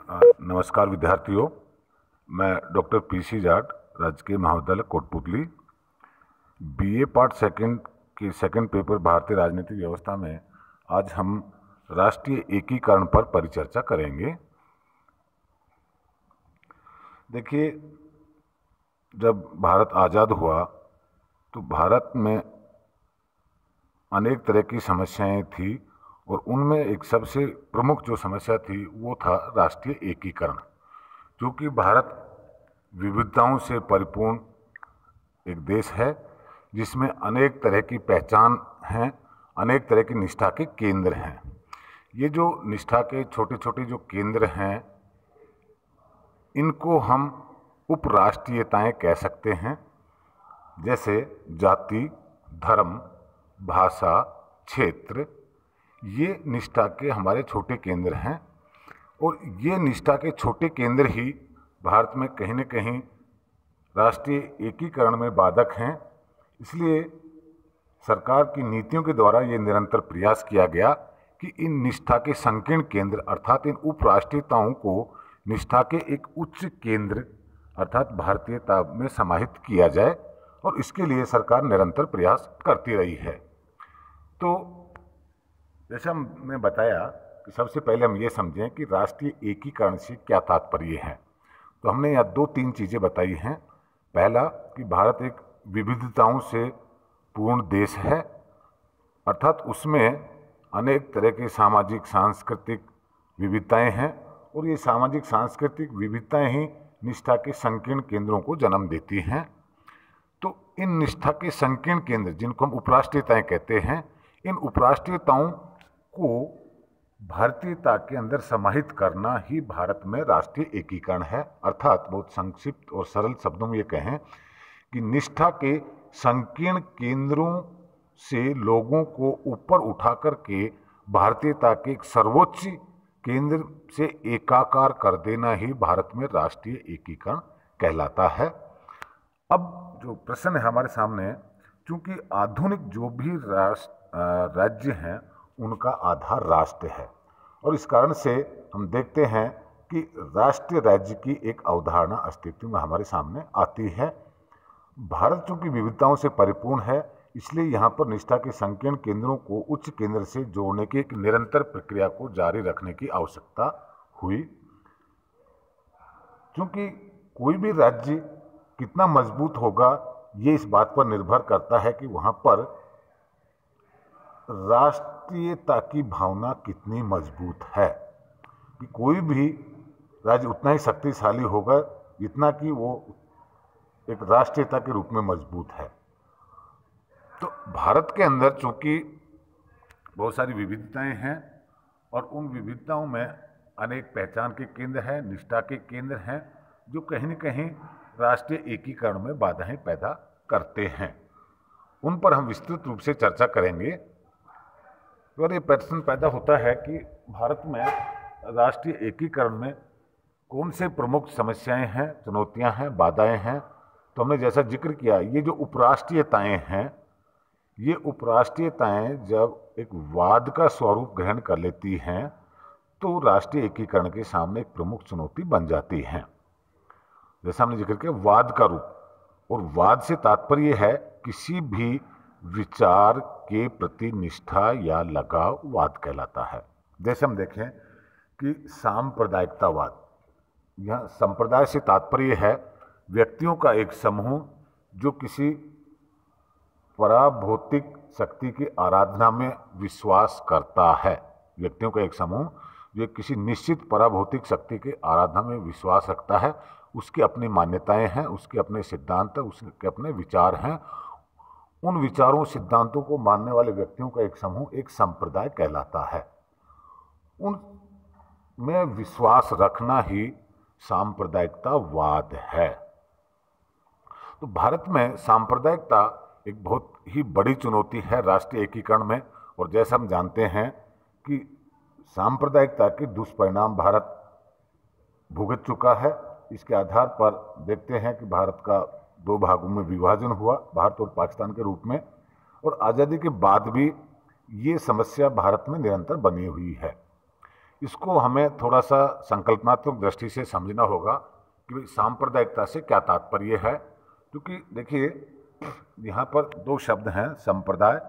नमस्कार विद्यार्थियों, मैं डॉक्टर पीसी जाट, राजकीय महाविद्यालय कोटपुतली, बीए पार्ट सेकंड की सेकंड पेपर भारतीय राजनीतिक व्यवस्था में आज हम राष्ट्रीय एकीकरण पर परिचर्चा करेंगे। देखिए, जब भारत आज़ाद हुआ तो भारत में अनेक तरह की समस्याएं थी और उनमें एक सबसे प्रमुख जो समस्या थी वो था राष्ट्रीय एकीकरण। क्योंकि भारत विविधताओं से परिपूर्ण एक देश है जिसमें अनेक तरह की पहचान हैं, अनेक तरह की निष्ठा के केंद्र हैं। ये जो निष्ठा के छोटे छोटे जो केंद्र हैं, इनको हम उपराष्ट्रीयताएं कह सकते हैं। जैसे जाति, धर्म, भाषा, क्षेत्र, ये निष्ठा के हमारे छोटे केंद्र हैं और ये निष्ठा के छोटे केंद्र ही भारत में कहीं न कहीं राष्ट्रीय एकीकरण में बाधक हैं। इसलिए सरकार की नीतियों के द्वारा ये निरंतर प्रयास किया गया कि इन निष्ठा के संकीर्ण केंद्र अर्थात इन उपराष्ट्रीयताओं को निष्ठा के एक उच्च केंद्र अर्थात भारतीयता में समाहित किया जाए और इसके लिए सरकार निरंतर प्रयास करती रही है। तो जैसा हमने बताया कि सबसे पहले हम ये समझें कि राष्ट्रीय एकीकरण से क्या तात्पर्य है। तो हमने यहाँ दो तीन चीज़ें बताई हैं। पहला कि भारत एक विविधताओं से पूर्ण देश है, अर्थात उसमें अनेक तरह के सामाजिक सांस्कृतिक विविधताएं हैं और ये सामाजिक सांस्कृतिक विविधताएं ही निष्ठा के संकीर्ण केंद्रों को जन्म देती हैं। तो इन निष्ठा के संकीर्ण केंद्र जिनको हम उपराष्ट्रीयताएं कहते हैं, इन उपराष्ट्रीयताओं को भारतीयता के अंदर समाहित करना ही भारत में राष्ट्रीय एकीकरण है। अर्थात बहुत संक्षिप्त और सरल शब्दों में ये कहें कि निष्ठा के संकीर्ण केंद्रों से लोगों को ऊपर उठा करके भारतीयता के एक सर्वोच्च केंद्र से एकाकार कर देना ही भारत में राष्ट्रीय एकीकरण कहलाता है। अब जो प्रश्न है हमारे सामने, चूंकि आधुनिक जो भी राज्य हैं उनका आधार राष्ट्र है और इस कारण से हम देखते हैं कि राष्ट्रीय राज्य की एक अवधारणा अस्तित्व में हमारे सामने आती है। भारत चूंकि विविधताओं से परिपूर्ण है, इसलिए यहाँ पर निष्ठा के संकीर्ण केंद्रों को उच्च केंद्र से जोड़ने की एक निरंतर प्रक्रिया को जारी रखने की आवश्यकता हुई। क्योंकि कोई भी राज्य कितना मजबूत होगा ये इस बात पर निर्भर करता है कि वहाँ पर राष्ट्रीयता की भावना कितनी मजबूत है। कि कोई भी राज्य उतना ही शक्तिशाली होगा जितना कि वो एक राष्ट्रीयता के रूप में मजबूत है। तो भारत के अंदर चूंकि बहुत सारी विविधताएं हैं और उन विविधताओं में अनेक पहचान के केंद्र हैं, निष्ठा के केंद्र हैं, जो कहीं न कहीं राष्ट्रीय एकीकरण में बाधाएं पैदा करते हैं। उन पर हम विस्तृत रूप से चर्चा करेंगे। और ये प्रश्न पैदा होता है कि भारत में राष्ट्रीय एकीकरण में कौन से प्रमुख समस्याएं हैं, चुनौतियां हैं, बाधाएं हैं। तो हमने जैसा जिक्र किया, ये जो उपराष्ट्रीयताएं हैं, ये उपराष्ट्रीयताएं जब एक वाद का स्वरूप ग्रहण कर लेती हैं तो राष्ट्रीय एकीकरण के सामने एक प्रमुख चुनौती बन जाती हैं। जैसा हमने जिक्र किया, वाद का रूप, और वाद से तात्पर्य है किसी भी विचार के प्रति निष्ठा या लगाव वाद कहलाता है। जैसे हम देखें कि सांप्रदायिकतावाद, यह संप्रदाय से तात्पर्य है व्यक्तियों का एक समूह जो किसी पराभौतिक शक्ति की आराधना में विश्वास करता है। व्यक्तियों का एक समूह जो किसी निश्चित पराभौतिक शक्ति की आराधना में विश्वास रखता है, उसकी अपनी मान्यताएं हैं, उसके अपने सिद्धांत, उसके अपने विचार हैं। उन विचारों सिद्धांतों को मानने वाले व्यक्तियों का एक समूह एक संप्रदाय कहलाता है। उनमें विश्वास रखना ही सांप्रदायिकतावाद है। तो भारत में सांप्रदायिकता एक बहुत ही बड़ी चुनौती है राष्ट्रीय एकीकरण में। और जैसा हम जानते हैं कि सांप्रदायिकता के दुष्परिणाम भारत भुगत चुका है। इसके आधार पर देखते हैं कि भारत का दो भागों में विभाजन हुआ, भारत और पाकिस्तान के रूप में, और आज़ादी के बाद भी ये समस्या भारत में निरंतर बनी हुई है। इसको हमें थोड़ा सा संकल्पनात्मक दृष्टि से समझना होगा कि सांप्रदायिकता से क्या तात्पर्य है। क्योंकि देखिए, यहाँ पर दो शब्द हैं, संप्रदाय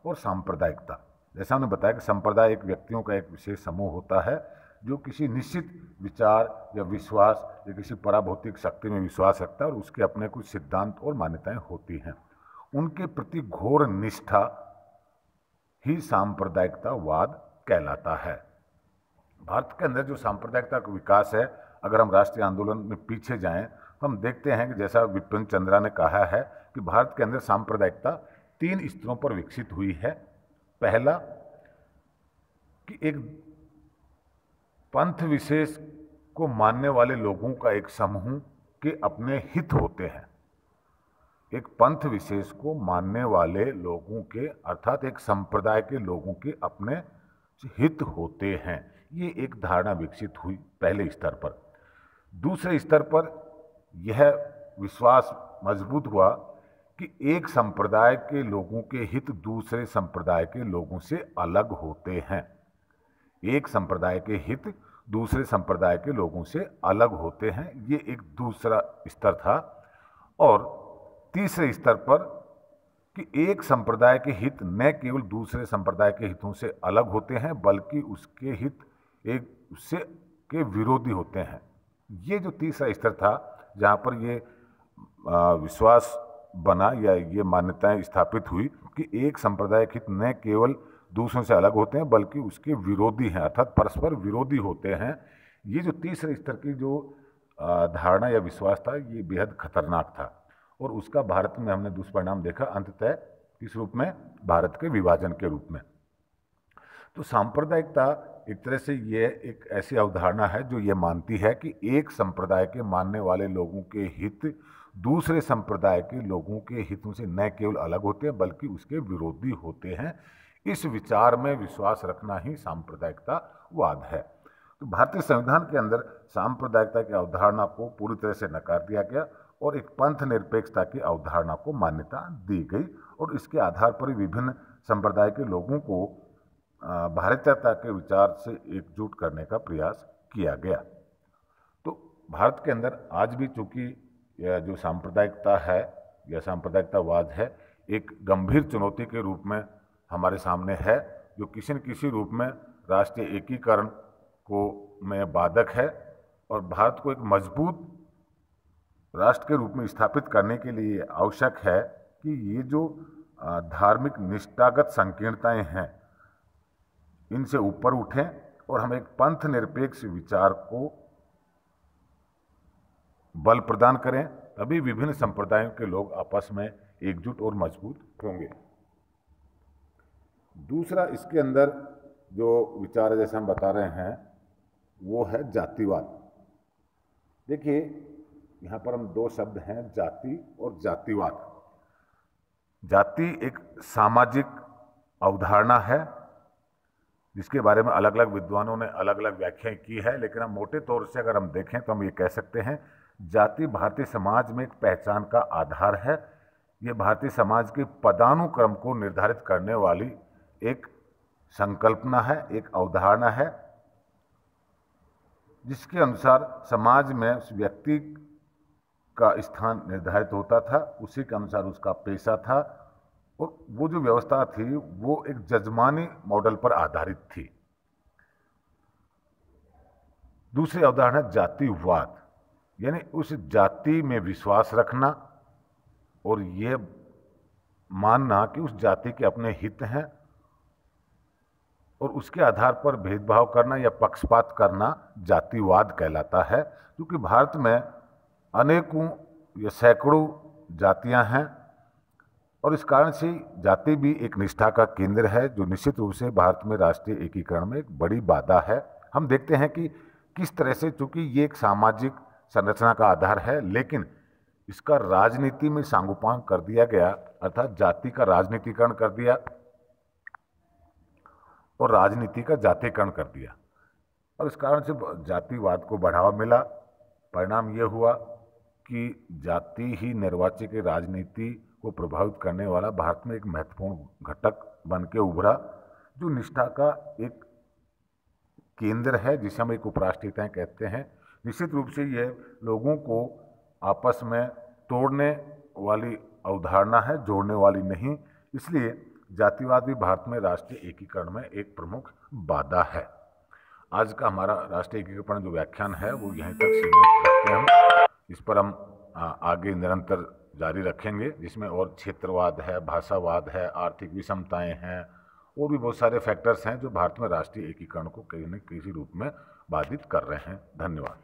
और सांप्रदायिकता। जैसा हमने बताया कि संप्रदाय एक व्यक्तियों का एक विशेष समूह होता है जो किसी निश्चित विचार या विश्वास या किसी पराभौतिक शक्ति में विश्वास रखता है और उसके अपने कुछ सिद्धांत और मान्यताएं होती हैं। उनके प्रति घोर निष्ठा ही सांप्रदायिकतावाद कहलाता है। भारत के अंदर जो सांप्रदायिकता का विकास है, अगर हम राष्ट्रीय आंदोलन में पीछे जाएं तो हम देखते हैं कि जैसा विपिन चंद्रा ने कहा है कि भारत के अंदर सांप्रदायिकता 3 स्तरों पर विकसित हुई है। पहला कि एक पंथ विशेष को मानने वाले लोगों का एक समूह के अपने हित होते हैं। एक पंथ विशेष को मानने वाले लोगों के अर्थात एक संप्रदाय के लोगों के अपने हित होते हैं, ये एक धारणा विकसित हुई पहले स्तर पर। दूसरे स्तर पर यह विश्वास मजबूत हुआ कि एक संप्रदाय के लोगों के हित दूसरे संप्रदाय के लोगों से अलग होते हैं। एक संप्रदाय के हित दूसरे संप्रदाय के लोगों से अलग होते हैं, ये एक दूसरा स्तर था। और तीसरे स्तर पर कि एक संप्रदाय के हित न केवल दूसरे संप्रदाय के हितों से अलग होते हैं बल्कि उसके हित एक उससे के विरोधी होते हैं। ये जो तीसरा स्तर था जहाँ पर ये विश्वास बना या ये मान्यताएं स्थापित हुई कि एक संप्रदाय के हित न केवल दूसरों से अलग होते हैं बल्कि उसके विरोधी हैं, अर्थात परस्पर विरोधी होते हैं। ये जो तीसरे स्तर की जो धारणा या विश्वास था, ये बेहद खतरनाक था और उसका भारत में हमने दुष्परिणाम देखा अंततः किस रूप में, भारत के विभाजन के रूप में। तो सांप्रदायिकता एक तरह से ये एक ऐसी अवधारणा है जो ये मानती है कि एक संप्रदाय के मानने वाले लोगों के हित दूसरे संप्रदाय के लोगों के हितों से न केवल अलग होते हैं बल्कि उसके विरोधी होते हैं। इस विचार में विश्वास रखना ही सांप्रदायिकतावाद है। तो भारतीय संविधान के अंदर सांप्रदायिकता की अवधारणा को पूरी तरह से नकार दिया गया और एक पंथ निरपेक्षता की अवधारणा को मान्यता दी गई और इसके आधार पर विभिन्न संप्रदाय के लोगों को भारतीयता के विचार से एकजुट करने का प्रयास किया गया। तो भारत के अंदर आज भी चूंकि यह जो सांप्रदायिकता है या सांप्रदायिकतावाद है एक गंभीर चुनौती के रूप में हमारे सामने है, जो किसी न किसी रूप में राष्ट्रीय एकीकरण को में बाधक है और भारत को एक मजबूत राष्ट्र के रूप में स्थापित करने के लिए आवश्यक है कि ये जो धार्मिक निष्ठागत संकीर्णताएं हैं इनसे ऊपर उठें और हम एक पंथ निरपेक्ष विचार को बल प्रदान करें, तभी विभिन्न संप्रदायों के लोग आपस में एकजुट और मजबूत होंगे। दूसरा इसके अंदर जो विचार है जैसे हम बता रहे हैं वो है जातिवाद। देखिए यहाँ पर हम दो शब्द हैं, जाति और जातिवाद। जाति एक सामाजिक अवधारणा है जिसके बारे में अलग अलग विद्वानों ने अलग अलग व्याख्याएं की है, लेकिन हम मोटे तौर से अगर हम देखें तो हम ये कह सकते हैं जाति भारतीय समाज में एक पहचान का आधार है। ये भारतीय समाज के पदानुक्रम को निर्धारित करने वाली एक संकल्पना है, एक अवधारणा है जिसके अनुसार समाज में उस व्यक्ति का स्थान निर्धारित होता था, उसी के अनुसार उसका पेशा था और वो जो व्यवस्था थी वो एक जजमानी मॉडल पर आधारित थी। दूसरी अवधारणा है जातिवाद, यानी उस जाति में विश्वास रखना और ये मानना कि उस जाति के अपने हित हैं और उसके आधार पर भेदभाव करना या पक्षपात करना जातिवाद कहलाता है। क्योंकि भारत में अनेकों या सैकड़ों जातियां हैं और इस कारण से जाति भी एक निष्ठा का केंद्र है जो निश्चित रूप से भारत में राष्ट्रीय एकीकरण में एक बड़ी बाधा है। हम देखते हैं कि किस तरह से, चूंकि ये एक सामाजिक संरचना का आधार है लेकिन इसका राजनीति में सांगोपांग कर दिया गया, अर्थात जाति का राजनीतिकरण कर दिया और राजनीति का जातीकरण कर दिया और इस कारण से जातिवाद को बढ़ावा मिला। परिणाम यह हुआ कि जाति ही निर्वाचित राजनीति को प्रभावित करने वाला भारत में एक महत्वपूर्ण घटक बन के उभरा जो निष्ठा का एक केंद्र है, जिसे हम एक उपराष्ट्रीयताएं कहते हैं। निश्चित रूप से यह लोगों को आपस में तोड़ने वाली अवधारणा है, जोड़ने वाली नहीं। इसलिए जातिवाद भी भारत में राष्ट्रीय एकीकरण में एक प्रमुख बाधा है। आज का हमारा राष्ट्रीय एकीकरण जो व्याख्यान है वो यहीं तक सीमित रखते हैं हम। इस पर हम आगे निरंतर जारी रखेंगे, जिसमें और क्षेत्रवाद है, भाषावाद है, आर्थिक विषमताएं हैं, और भी बहुत सारे फैक्टर्स हैं जो भारत में राष्ट्रीय एकीकरण को कहीं न किसी रूप में बाधित कर रहे हैं। धन्यवाद।